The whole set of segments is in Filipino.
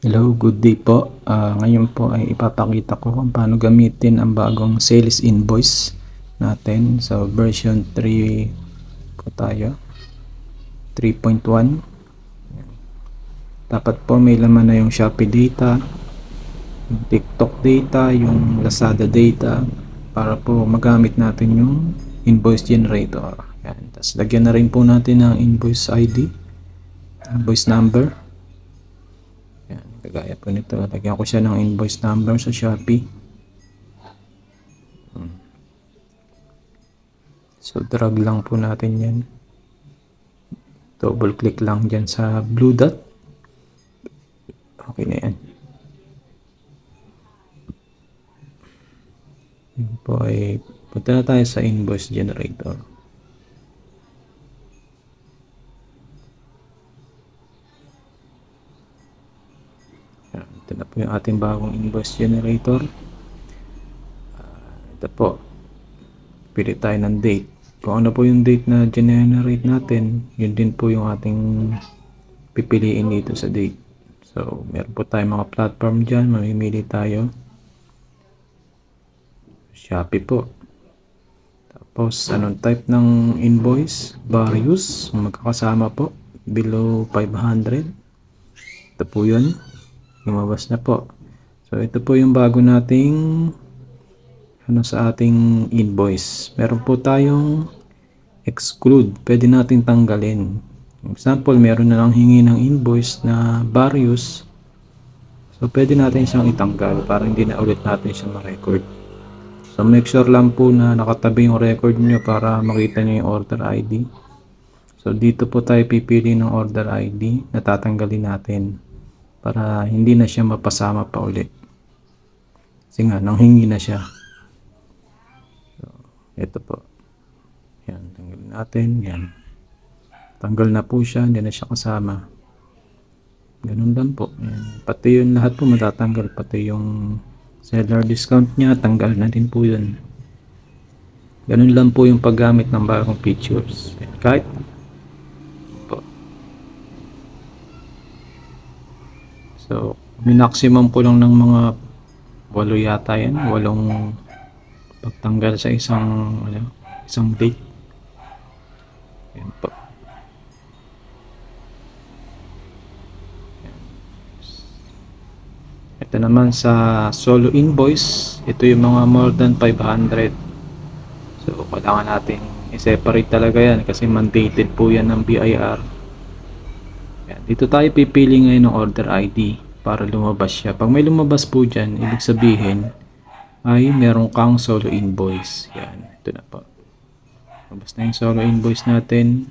Hello, good day po. Ngayon po ay ipapakita ko kung paano gamitin ang bagong sales invoice natin. So version 3 po tayo, 3.1. Dapat po may laman na yung Shopee data, yung TikTok data, yung Lazada data para po magamit natin yung invoice generator. Yan. Tapos lagyan na rin po natin ng invoice ID, invoice number. Yan, kagaya po nito, lagyan ko siya ng invoice number sa Shopee. So drag lang po natin yan, double click lang dyan sa blue dot. Okay na yan. Yan po ay punta na tayo sa invoice generator. Yan, ito na po yung ating bagong invoice generator. Ito po, pili tayo ng date. Kung ano po yung date na generate natin, yun din po yung ating pipiliin dito sa date. So meron po tayong mga platform dyan, mamimili tayo. Shopee po. Tapos anong type ng invoice? Various, magkakasama po, below 500. Ito po yun, lumabas na po. So ito po yung bago nating sa ating invoice. Meron po tayong exclude, pwede natin tanggalin. Example, meron na lang hingi ng invoice na various, so pwede natin siyang itanggal para hindi na ulit natin siya ma-record. So make sure lang po na nakatabi yung record nyo para makita nyo yung order ID. So dito po tayo pipili ng order ID na tatanggalin natin para hindi na siya mapasama pa ulit. Kasi nga, nanghingi na siya. So, ito po. Yan, tanggalin natin. Yan. Tanggal na po siya, hindi na siya kasama. Ganun lang po. Yan. Pati yun lahat po matatanggal. Pati yung seller discount niya, tanggal na din po yun. Ganun lang po yung paggamit ng bagong features. Yan. Kahit po. So, minaksimum po lang ng mga 8 yata yan. 8 pagtanggal sa isang date. Yan po. Ito naman sa solo invoice, ito yung mga more than 500. So kailangan natin i-separate talaga yan kasi mandated po yan ng BIR. Yan. Dito tayo pipili ngayon ng order ID para lumabas siya. Pag may lumabas po dyan, ibig sabihin ay meron kang solo invoice. Yan, ito na po. Lumabas na yung solo invoice natin.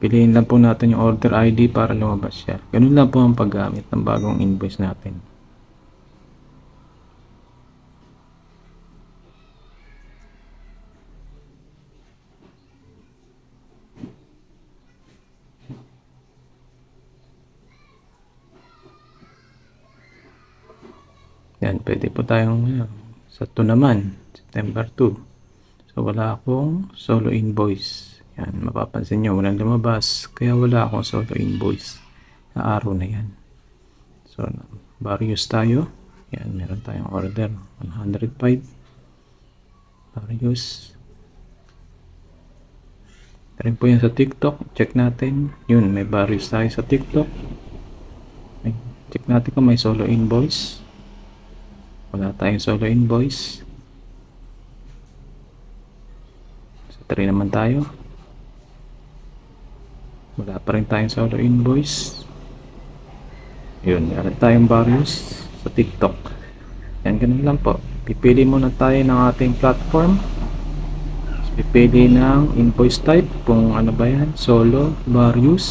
Piliin lang po natin yung order ID para lumabas siya. Ganun lang po ang paggamit ng bagong invoice natin. Yan, pwede po tayong sa 2 naman, September 2. So wala akong solo invoice. Yan, mapapansin nyo, walang lumabas. Kaya wala akong solo invoice na araw na yan. So, various tayo. Yan, meron tayong order. 105. Various. Ito rin po yan sa TikTok. Check natin. Yun, may various tayo sa TikTok. Check natin kung may solo invoice. Wala tayong solo invoice. Sa 3 naman tayo. Wala pa rin tayong solo invoice. Yun, meron tayong various sa TikTok. Yan, ganun lang po. Pipili muna tayo ng ating platform. Pipili ng invoice type kung ano ba yan, solo, various.